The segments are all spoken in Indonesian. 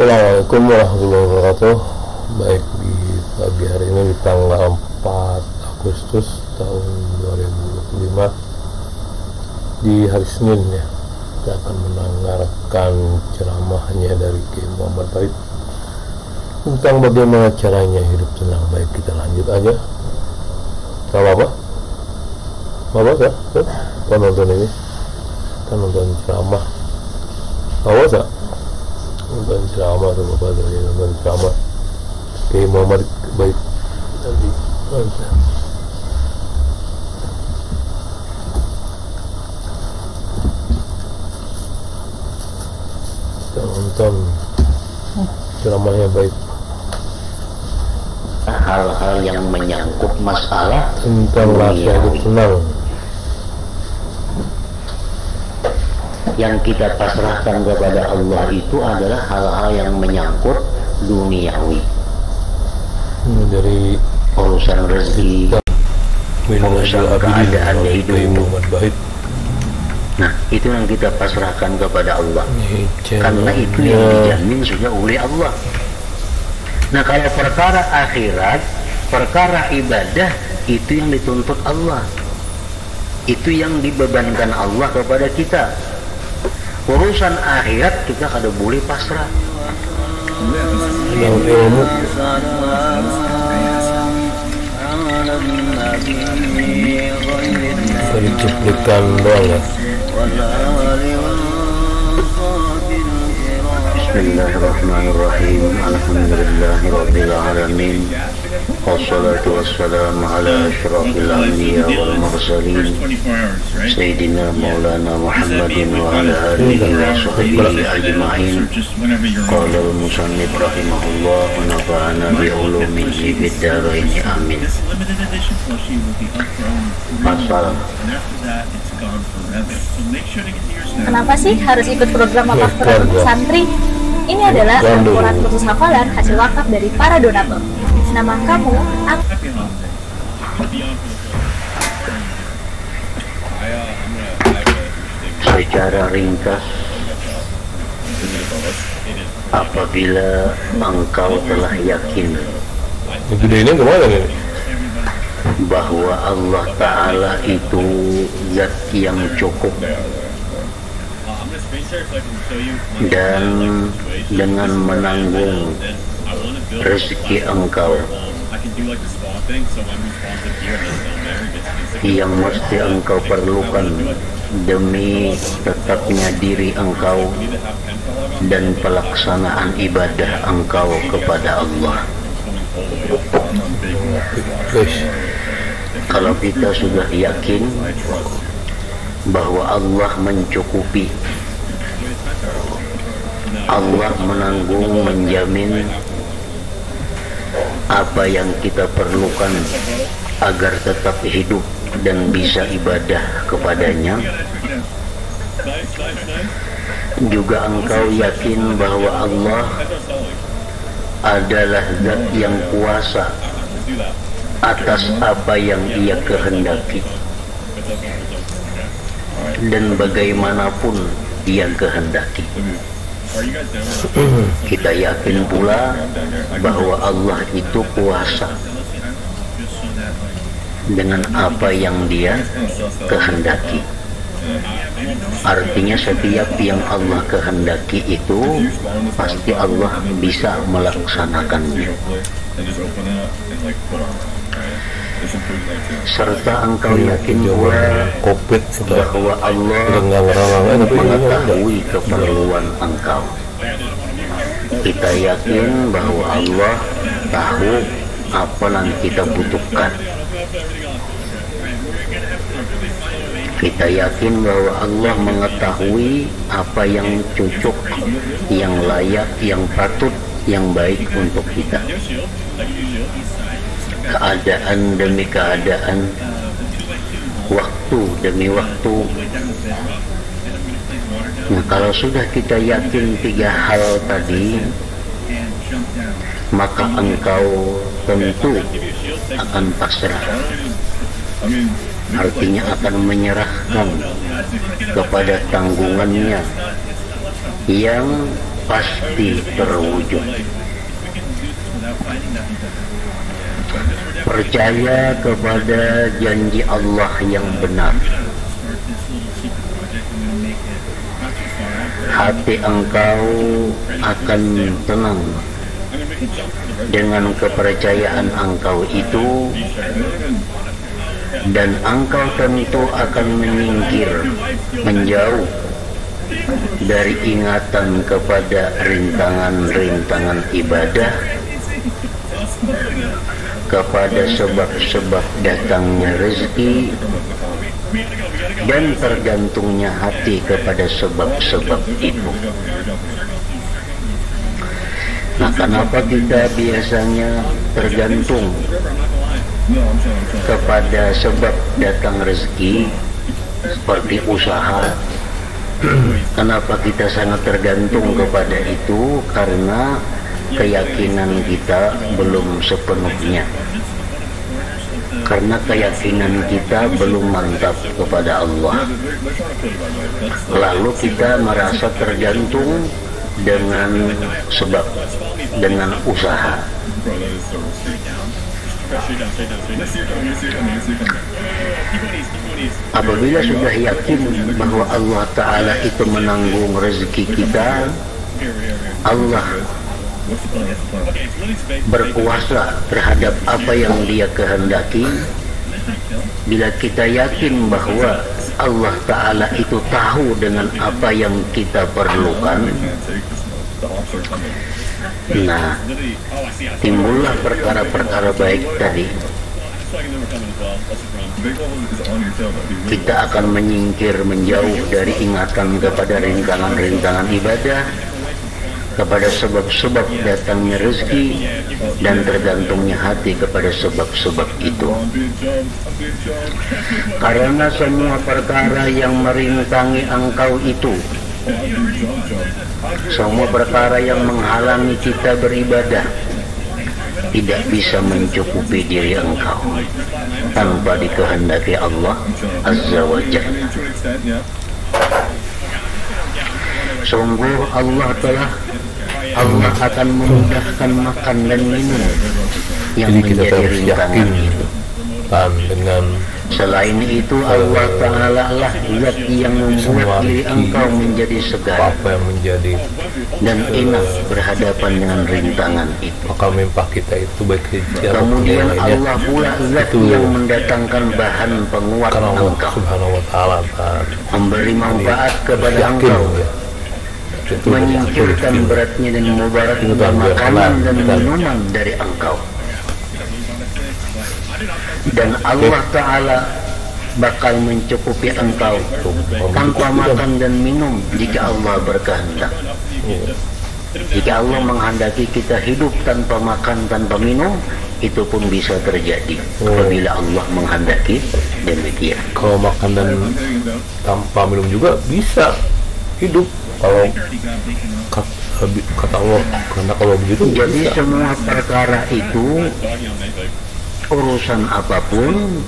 Assalamualaikum warahmatullahi wabarakatuh. Baik, di pagi hari ini di tanggal 4 Agustus tahun 2025 di hari Senin ya, kita akan mendengarkan ceramahnya dari Kiai Muhammad Baik tentang bagaimana caranya hidup tenang. Baik, kita lanjut aja. Gak apa-apa? Gak apa-apa? Kita nonton ini, kita nonton ceramah. Gak apa-apa? Nonton ceramah tuh Bapak tadi, nonton ceramah Kiai Muhammad Baik tadi. Kita nonton ceramahnya Baik hal-hal yang menyangkut masalah tentang rasa hidup tenang. Yang kita pasrahkan kepada Allah itu adalah hal-hal yang menyangkut duniawi, Dari urusan rezeki, urusan keadaan hidup. Nah, itu yang kita pasrahkan kepada Allah, karena itu yang dijamin sudah oleh Allah. Nah, kalau perkara akhirat, perkara ibadah, itu yang dituntut Allah, itu yang dibebankan Allah kepada kita. Urusan akhirat kita kada boleh pasrah. Yang ilmu dari cuplikan doang ya. Bismillahirrahmanirrahim. Alhamdulillahirabbil alamin. Wassalatu wassalamu ala asyrafil anbiya wal mursalin Sayyidina Maulana Muhammadin wa ala alihi wa sahbihi ajma'in. Qala al-musannif rahimahullah wa nafa'ana bi ulumihi fid dharain amin. Masalah, kenapa sih harus ikut program wakaf Quran untuk santri? Ini adalah laporan khusus hafalan hasil wakaf dari para donatur. Nama kamu secara ringkas, apabila engkau telah yakin Gede ini kemana nih? bahwa Allah Ta'ala itu zat yang cukup, dan dengan menanggung rezeki engkau yang mesti engkau perlukan demi tetapnya diri engkau dan pelaksanaan ibadah engkau kepada Allah. Kalau kita sudah yakin bahwa Allah mencukupi, Allah menanggung, menjamin apa yang kita perlukan agar tetap hidup dan bisa ibadah kepadanya, juga engkau yakin bahwa Allah adalah zat yang kuasa atas apa yang Ia kehendaki, dan bagaimanapun Ia kehendaki. Kita yakin pula bahwa Allah itu kuasa dengan apa yang Dia kehendaki. Artinya setiap yang Allah kehendaki itu pasti Allah bisa melaksanakannya. Serta engkau yakin pula bahwa Allah mengetahui keperluan engkau. Kita yakin bahwa Allah tahu apa yang kita butuhkan. Kita yakin bahwa Allah mengetahui apa yang cocok, yang layak, yang patut, yang baik untuk kita. Keadaan demi keadaan, waktu demi waktu. Nah, kalau sudah kita yakin tiga hal tadi, maka engkau tentu akan pasrah. Artinya akan menyerahkan kepada tanggungannya yang pasti terwujud. Percaya kepada janji Allah yang benar. Hati engkau akan tenang dengan kepercayaan engkau itu, dan engkau tentu akan menyingkir, menjauh dari ingatan kepada rintangan-rintangan ibadah, kepada sebab-sebab datangnya rezeki, dan tergantungnya hati kepada sebab-sebab itu. Nah, kenapa kita biasanya tergantung kepada sebab datang rezeki seperti usaha? Kenapa kita sangat tergantung kepada itu? Karena keyakinan kita belum sepenuhnya, karena keyakinan kita belum mantap kepada Allah. Lalu kita merasa tergantung dengan sebab, dengan usaha. Apabila sudah yakin bahwa Allah Ta'ala itu menanggung rezeki kita, Allah berkuasa terhadap apa yang Dia kehendaki. Bila kita yakin bahwa Allah Ta'ala itu tahu dengan apa yang kita perlukan, nah, timbullah perkara-perkara baik tadi. Kita akan menyingkir, menjauh dari ingatan kepada rintangan-rintangan ibadah, kepada sebab-sebab datangnya rezeki, dan tergantungnya hati kepada sebab-sebab itu. Karena semua perkara yang merintangi engkau itu, semua perkara yang menghalangi kita beribadah, tidak bisa mencukupi diri engkau tanpa dikehendaki Allah Azza wa Jalla. Sungguh Allah akan memudahkan makan dan minum yang menjadi rintangan itu. Dengan selain itu, Allah Ta'ala lah zat yang membuat diri engkau menjadi segar dan enak berhadapan dengan rintangan itu. Maka mimpi kita itu baik kecil. Kemudian Allah pula zat yang mendatangkan bahan penguat engkau, Subhanahu wa Ta'ala, memberi manfaat kepada engkau, menyingkirkan beratnya dan mubaraknya makanan dan minuman dari engkau. Dan Allah Ta'ala bakal mencukupi engkau tanpa makan dan minum jika Allah berkehendak. Jika Allah menghendaki kita hidup tanpa makan, tanpa minum, itu pun bisa terjadi apabila Allah menghendaki demikian. Kalau makan dan tanpa minum juga bisa hidup kalau kata Allah, karena kalau begitu jadi bisa. Semua perkara itu, urusan apapun,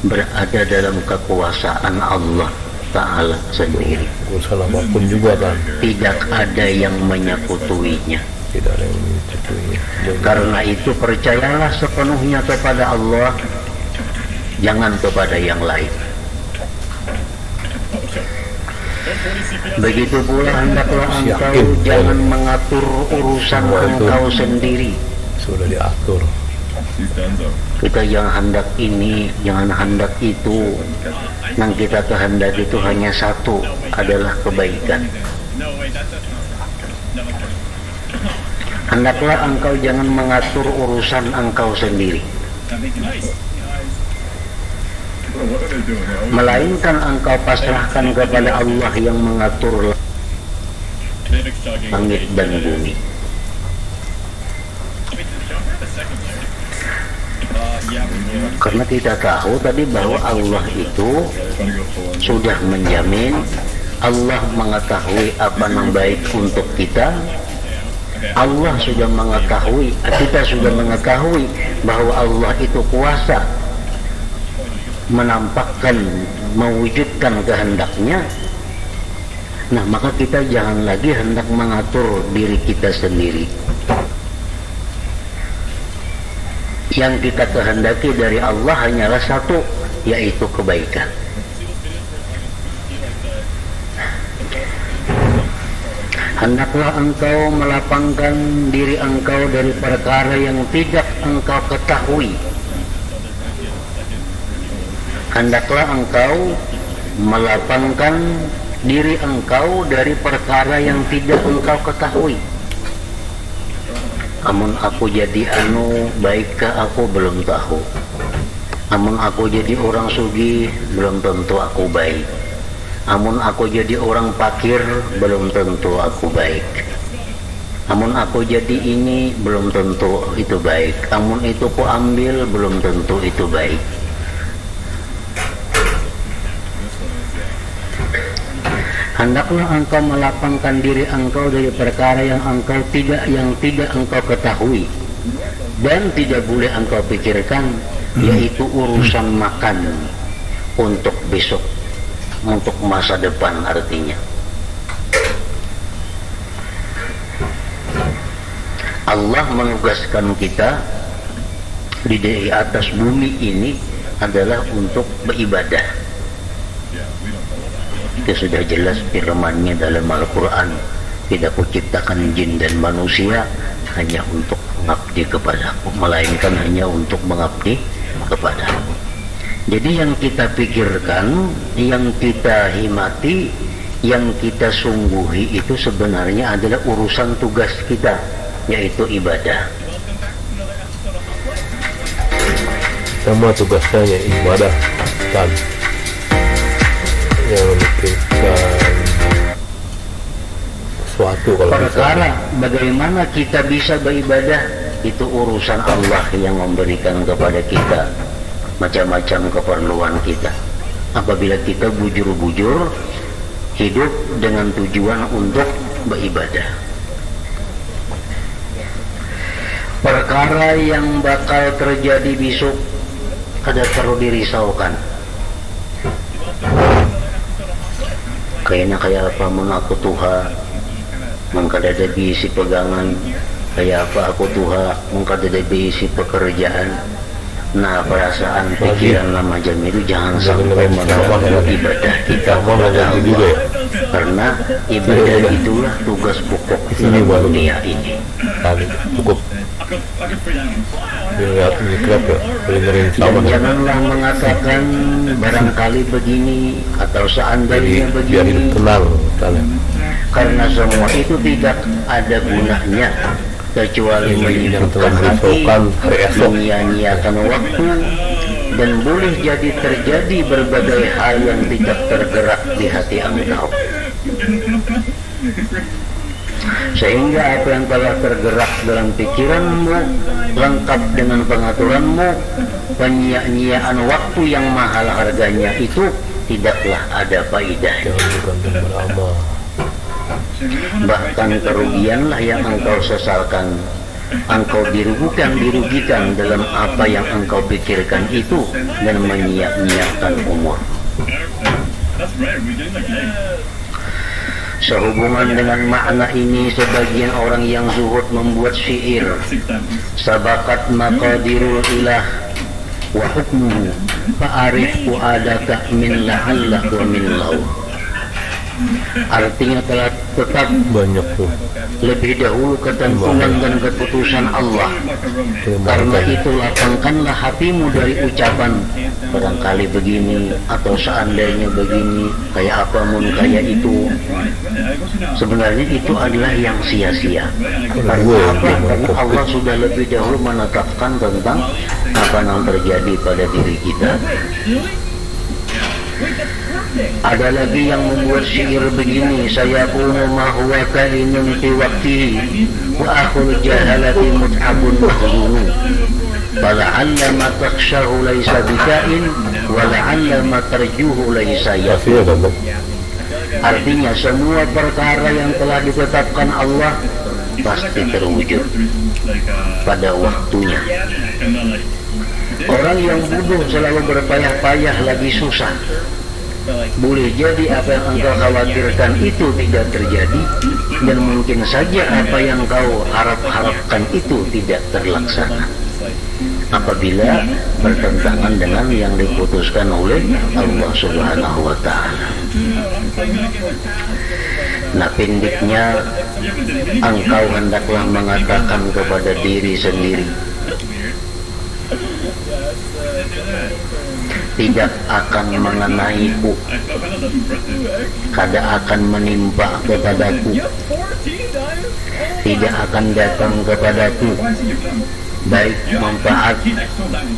berada dalam kekuasaan Allah Ta'ala sendiri. Urusan apapun juga kan, tidak ada yang menyekutuinya. tidak ada yang menyekutuinya. Karena itu percayalah sepenuhnya kepada Allah, jangan kepada yang lain. Begitu pula hendaklah engkau jangan mengatur urusan engkau sendiri. Sudah diatur. Kita jangan hendak ini, jangan hendak itu. Yang kita kehendak itu hanya satu, adalah kebaikan. Hendaklah engkau jangan mengatur urusan engkau sendiri, melainkan engkau pasrahkan kepada Allah yang mengatur langit dan bumi. Karena kita tahu tadi bahwa Allah itu sudah menjamin, Allah mengetahui apa yang baik untuk kita. Allah sudah mengetahui, kita sudah mengetahui bahwa Allah itu kuasa menampakkan, mewujudkan kehendaknya. Nah, maka kita jangan lagi hendak mengatur diri kita sendiri. Yang kita kehendaki dari Allah hanyalah satu, yaitu kebaikan. Hendaklah engkau melapangkan diri engkau dari perkara yang tidak engkau ketahui. Hendaklah engkau melapangkan diri engkau dari perkara yang tidak engkau ketahui. Amun aku jadi anu baikkah aku belum tahu. Amun aku jadi orang sugih belum tentu aku baik. Amun aku jadi orang fakir belum tentu aku baik. Amun aku jadi ini belum tentu itu baik. Amun itu ku ambil belum tentu itu baik. Hendaklah engkau melapangkan diri engkau dari perkara yang tidak engkau ketahui dan tidak boleh engkau pikirkan, yaitu urusan makan untuk besok, untuk masa depan artinya. Allah menugaskan kita di atas bumi ini adalah untuk beribadah. Itu sudah jelas firman-Nya dalam Al-Quran. Tidak kuciptakan jin dan manusia hanya untuk mengabdi kepadaku, melainkan hanya untuk mengabdi kepadaku. Jadi yang kita pikirkan, yang kita himati, yang kita sungguhi itu sebenarnya adalah urusan tugas kita, yaitu ibadah. Sama tugasnya ya ibadah kan, yang memikirkan sesuatu. Kalau perkara bagaimana kita bisa beribadah itu urusan Allah yang memberikan kepada kita macam-macam keperluan kita. Apabila kita bujur-bujur hidup dengan tujuan untuk beribadah, perkara yang bakal terjadi besok ada perlu dirisaukan. Kayaknya kayak apa mun aku tuha mengkadada diisi pegangan, kayak apa aku tuha mengkadada diisi pekerjaan. Nah, perasaan pikiran lama jam itu jangan sampai mengganggu ibadah kita kepada Allah, karena ibadah itulah tugas pokok dunia ini. Cukup dan janganlah mengatakan barangkali begini atau seandainya begini, karena semua itu tidak ada gunanya kecuali menyibukkan hati, menyia-nyiakan waktu, dan boleh jadi terjadi berbagai hal yang tidak tergerak di hati engkau. Sehingga apa yang telah tergerak dalam pikiranmu lengkap dengan pengaturanmu, penyia-nyiaan waktu yang mahal harganya itu tidaklah ada faedahnya. Bahkan kerugianlah yang engkau sesalkan. Engkau dirugikan dalam apa yang engkau pikirkan itu dan menyia-nyiakan umur. Sehubungan dengan makna ini, sebagian orang yang zuhud membuat syair, sabakat maqadirul ilah wa hukmuhu fa'arif fu'adaka min la'allah wa min lau. Artinya telah tetap banyak tuh lebih dahulu ketentuan dan keputusan Allah. Karena itu lapangkanlah hatimu dari ucapan barangkali begini atau seandainya begini, kayak apa mun kayak itu. Sebenarnya itu adalah yang sia-sia. Karena apa? Karena Allah sudah lebih dahulu menetapkan tentang apa yang terjadi pada diri kita. Ada lagi yang membuat syair begini, saya kunu ma huwa kainun fi waqtihi wa akhul jahalati mut'abun mahdunu fala'alla ma takhshahu laysa bikain wa la'alla ma tarjuhu laysa yakun. Artinya semua perkara yang telah ditetapkan Allah pasti terwujud pada waktunya. Orang yang bodoh selalu berpayah-payah lagi susah, Boleh jadi apa yang engkau khawatirkan itu tidak terjadi, dan mungkin saja apa yang kau harapkan itu tidak terlaksana apabila bertentangan dengan yang diputuskan oleh Allah Subhanahu wa Ta'ala. Nah, pendeknya, engkau hendaklah mengatakan kepada diri sendiri, tidak akan mengenaiku, kada akan menimpa kepadaku, tidak akan datang kepadaku baik manfaat,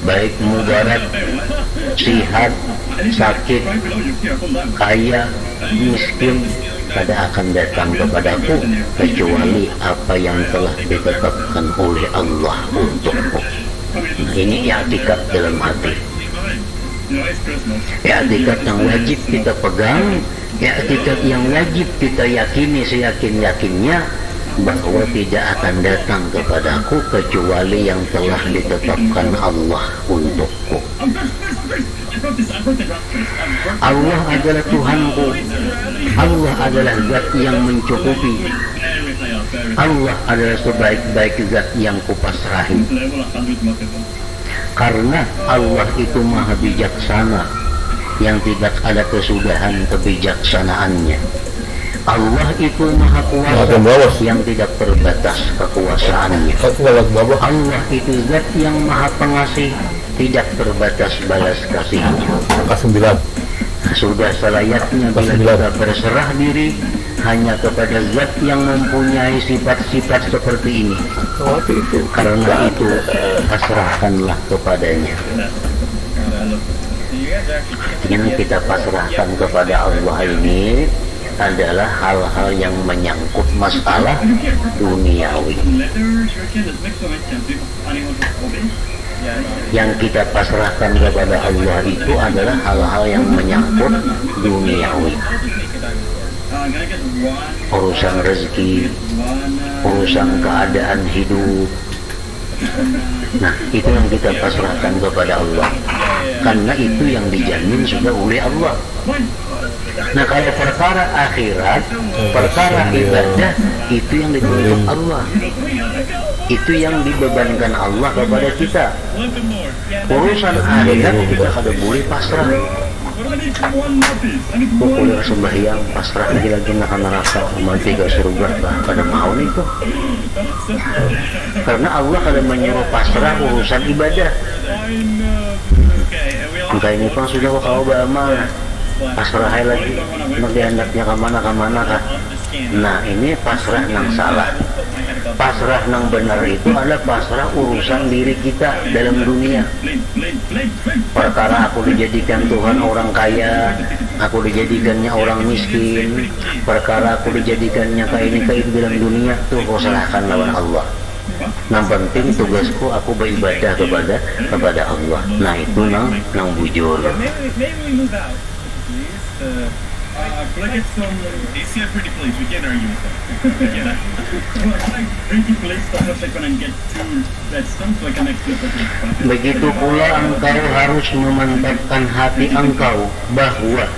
baik mudarat, sihat, sakit, kaya, miskin, kada akan datang kepadaku kecuali apa yang telah ditetapkan oleh Allah untukku. Nah, ini i'tikad dalam hati, i'tikad yang wajib kita pegang, i'tikad yang wajib kita yakini seyakin-yakinnya bahwa tidak akan datang kepadaku kecuali yang telah ditetapkan Allah untukku. Allah adalah Tuhanku, Allah adalah zat yang mencukupi, Allah adalah sebaik-baik zat yang kupasrahi. Karena Allah itu maha bijaksana yang tidak ada kesudahan kebijaksanaannya. Allah itu maha kuasa yang tidak terbatas kekuasaannya. Allah itu zat yang maha pengasih, tidak terbatas balas kasihnya. Sudah selayaknya bila kita berserah diri hanya kepada zat yang mempunyai sifat-sifat seperti ini. Karena itu pasrahkanlah kepadanya. Yang kita pasrahkan kepada Allah ini adalah hal-hal yang menyangkut masalah duniawi. Yang kita pasrahkan kepada Allah itu adalah hal-hal yang menyangkut duniawi, urusan rezeki, urusan keadaan hidup. Nah, itu yang kita pasrahkan kepada Allah, karena itu yang dijamin sudah oleh Allah. Nah, kalau perkara akhirat, perkara ibadah, itu yang dituntut Allah, itu yang dibebankan Allah kepada kita. Urusan akhirat kita kada boleh pasrah. Boleh sembahyang pasrah lagi nak neraka, mati ke surga, kada mau itu. Karena Allah kada menyuruh pasrah urusan ibadah. Engkau ini pun sudah kau beramal, pasrah lagi, nanti hendaknya kemana kah? Nah, ini pasrah nang salah. Pasrah nang benar itu adalah pasrah urusan diri kita dalam dunia. Perkara aku dijadikan Tuhan orang kaya, aku dijadikannya orang miskin, perkara aku dijadikannya kayak ini dalam dunia, tuh kau salahkan lawan Allah. Yang penting tugasku aku beribadah kepada Allah. Nah, itu nang bujur. Could I get some? They see a pretty place. We can't argue with them. Yeah. Well, I like pretty place. I hope I can get to that stuff so I can actually put it. Begitu pula engkau harus memantapkan hati engkau bahwa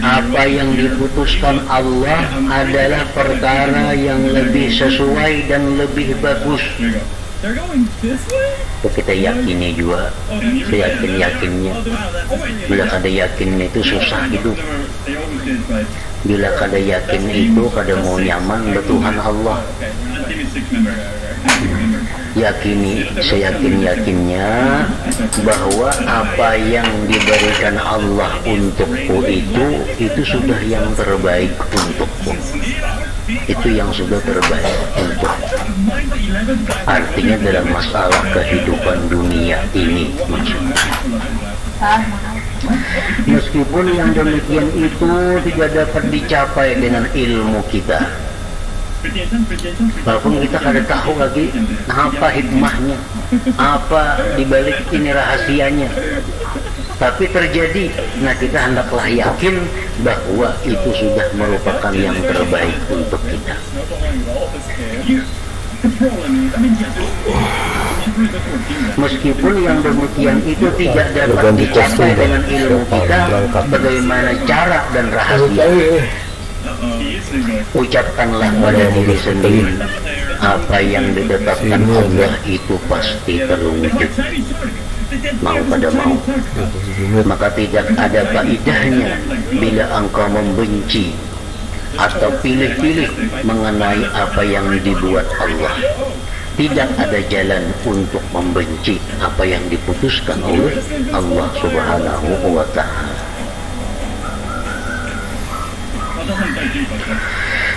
apa yang diputuskan Allah adalah perkara yang lebih sesuai dan lebih bagus. Itu kita yakini juga, seyakin-yakinnya. Bila kada yakin itu susah hidup. Bila kada yakin itu kada mau nyaman bertuhan Allah. Yakini seyakin-yakinnya bahwa apa yang diberikan Allah untukku itu sudah yang terbaik untukku. Itu yang sudah terbaik untuk, artinya dalam masalah kehidupan dunia ini maksudnya. Meskipun yang demikian itu tidak dapat dicapai dengan ilmu kita, walaupun kita kada tahu lagi apa hikmahnya, apa dibalik ini rahasianya, tapi terjadi. Nah, kita hendaklah yakin bahwa itu sudah merupakan yang terbaik untuk kita. Meskipun yang demikian itu tidak dapat dicapai dengan ilmu kita, bagaimana cara dan rahasia. Ucapkanlah pada diri sendiri, apa yang ditetapkan Allah itu pasti terwujud, mau pada mau. Maka tidak ada faedahnya bila engkau membenci atau pilih-pilih mengenai apa yang dibuat Allah. Tidak ada jalan untuk membenci apa yang diputuskan oleh Allah Subhanahu wa Ta'ala.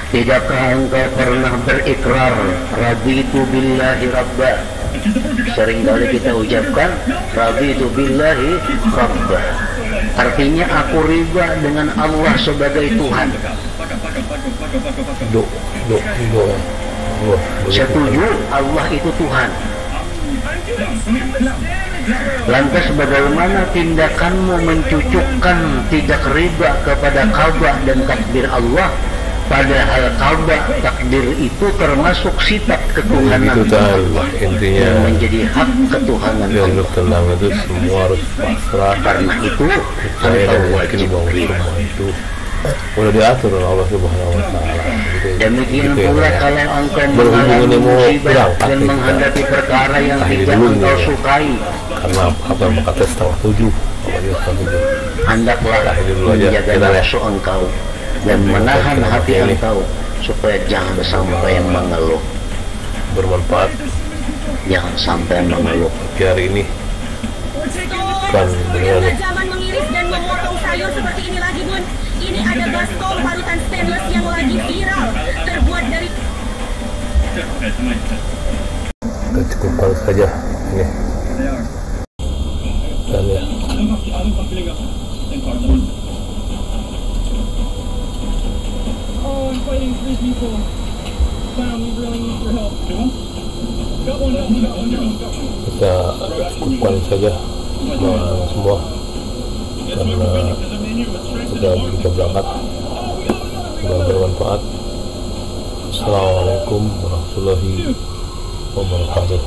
Tidakkah engkau pernah berikrar raditu billahi rabba? Seringkali kita ucapkan raditu billahi rabba, artinya aku ridha dengan Allah sebagai Tuhan. Setuju Allah itu Tuhan. Lantas bagaimana tindakanmu mencucukkan tidak ridha kepada qada dan takdir Allah, padahal qada takdir itu termasuk sifat ketuhanan Allah, intinya yang menjadi hak ketuhanan Allah. Tenang itu semua harus pasrah. Karena itu engkau wajib semua itu udah diatur oleh Allah Subhanahu wa Ta'ala. Demikian pula kalau engkau mengalami musibah dan menghadapi perkara yang tidak engkau sukai, karena apa maka setengah 7 hendaklah menjaga nafsu engkau dan menahan hati engkau supaya jangan sampai mengeluh. Bermanfaat, jangan sampai mengeluh. Hari ini kan dengan zaman mengiris dan memotong sayur seperti ini lagi, Bun. Ini ada baskom parutan stainless yang lagi viral, terbuat dari. Kita cukupkan saja ini. Dan ya. Oh, I'm fighting 3 people. Family really needs your help. Kita cukupkan saja semua karena kita berangkat. Semoga bermanfaat. Assalamualaikum warahmatullahi wabarakatuh.